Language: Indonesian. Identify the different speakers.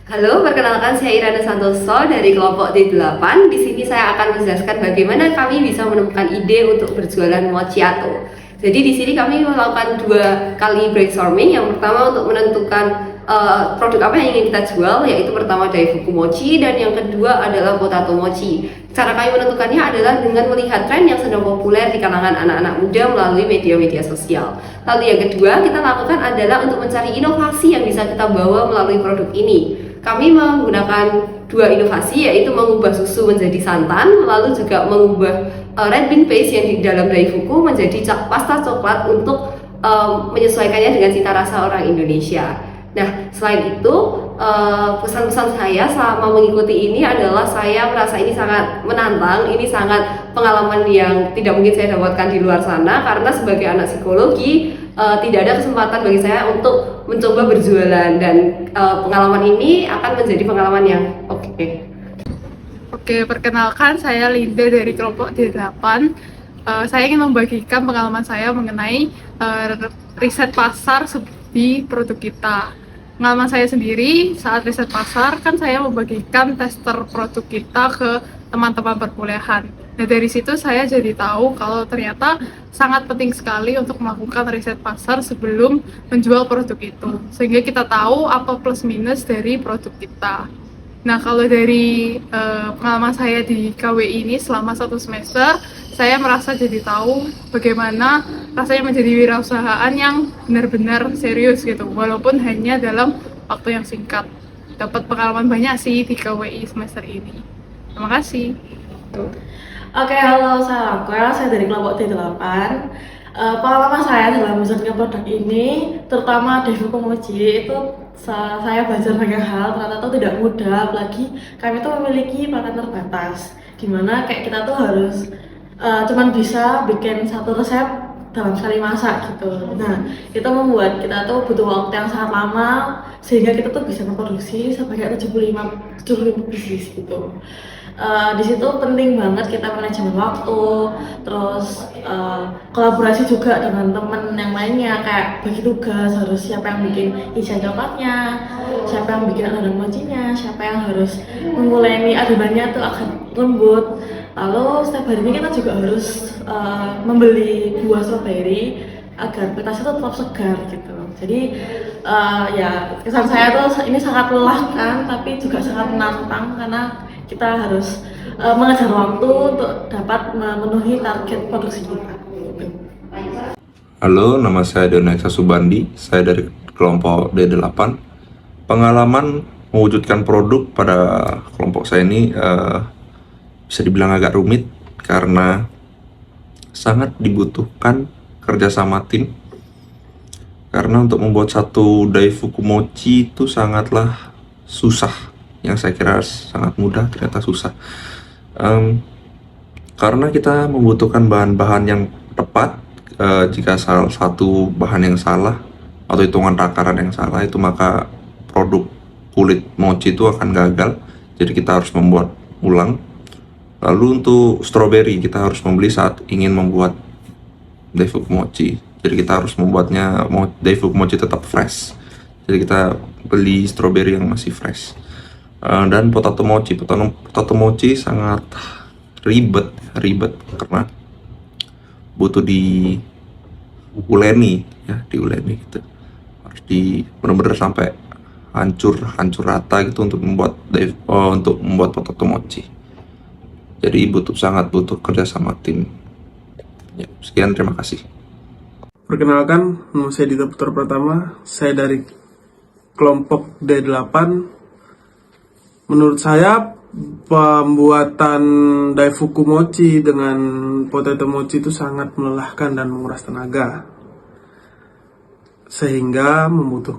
Speaker 1: Halo, perkenalkan saya Irana Santoso dari kelompok D8. Di sini saya akan menjelaskan bagaimana kami bisa menemukan ide untuk berjualan mochiato. Jadi di sini kami melakukan 2 kali brainstorming. Yang pertama untuk menentukan produk apa yang ingin kita jual, yaitu pertama Daifuku Mochi dan yang kedua adalah Potato Mochi. Cara kami menentukannya adalah dengan melihat tren yang sedang populer di kalangan anak-anak muda melalui media-media sosial. Lalu yang kedua kita lakukan adalah untuk mencari inovasi yang bisa kita bawa melalui produk ini. Kami menggunakan 2 inovasi, yaitu mengubah susu menjadi santan, lalu juga mengubah red bean paste yang di dalam Daifuku menjadi pasta coklat untuk menyesuaikannya dengan cita rasa orang Indonesia. Nah, selain itu pesan-pesan saya selama mengikuti ini adalah saya merasa ini sangat menantang, ini sangat pengalaman yang tidak mungkin saya dapatkan di luar sana, karena sebagai anak psikologi tidak ada kesempatan bagi saya untuk mencoba berjualan, dan pengalaman ini akan menjadi pengalaman yang oke.
Speaker 2: Oke, perkenalkan saya Linda dari kelompok D8. Saya ingin membagikan pengalaman saya mengenai riset pasar di produk kita. Pengalaman saya sendiri saat riset pasar, kan saya membagikan tester produk kita ke teman-teman perkuliahan. Nah, dari situ saya jadi tahu kalau ternyata sangat penting sekali untuk melakukan riset pasar sebelum menjual produk itu, sehingga kita tahu apa plus minus dari produk kita. Nah, kalau dari pengalaman saya di KWI ini selama 1 semester, saya merasa jadi tahu bagaimana rasanya menjadi wirausahaan yang benar-benar serius gitu, walaupun hanya dalam waktu yang singkat. Dapat pengalaman banyak sih di KWI semester ini. Terima kasih.
Speaker 3: Oke, halo, saya Raquel, saya dari kelompok D8. Pengalaman saya dalam menjalankan produk ini, terutama Daifuku Mochi, itu saya belajar banyak hal, ternyata itu tidak mudah, apalagi kami itu memiliki pakan terbatas. Gimana kayak kita tuh harus cuman bisa bikin satu resep dalam sekali masak gitu. Nah, itu membuat kita tuh butuh waktu yang sangat lama, sehingga kita tuh bisa memproduksi sebanyak 75 pieces gitu. Di situ penting banget kita manajemen waktu, terus kolaborasi juga dengan temen yang lainnya, kayak bagi tugas, harus siapa yang bikin isian coklatnya, siapa yang bikin adonan mochinya, siapa yang harus menguleni adonannya tuh agar lembut. Lalu setiap harinya kita juga harus membeli buah strawberry agar petasnya tuh tetap segar gitu. Jadi ya kesan saya tuh ini sangat melelahkan tapi juga sangat menantang, karena kita harus mengejar waktu untuk dapat memenuhi target produksi kita.
Speaker 4: Halo, nama saya Donesa Subandi, saya dari kelompok D8. Pengalaman mewujudkan produk pada kelompok saya ini bisa dibilang agak rumit karena sangat dibutuhkan kerjasama tim. Karena untuk membuat satu Daifuku Mochi itu sangatlah susah. Yang saya kira sangat mudah ternyata susah. Karena kita membutuhkan bahan-bahan yang tepat. Jika salah satu bahan yang salah atau hitungan takaran yang salah, itu maka produk kulit mochi itu akan gagal. Jadi kita harus membuat ulang. Lalu untuk strawberry kita harus membeli saat ingin membuat Daifuku Mochi. Jadi kita harus membuatnya Daifuku Mochi tetap fresh. Jadi kita beli strawberry yang masih fresh. Dan potato mochi sangat ribet karena butuh diuleni gitu, harus benar-benar sampai hancur rata gitu untuk membuat potato mochi. Jadi sangat butuh kerjasama tim ya. Sekian, terima kasih.
Speaker 5: Perkenalkan, nama saya Dita Putra Pratama, saya dari kelompok D8. Menurut saya, pembuatan Daifuku Mochi dengan Potato Mochi itu sangat melelahkan dan menguras tenaga, sehingga membutuhkan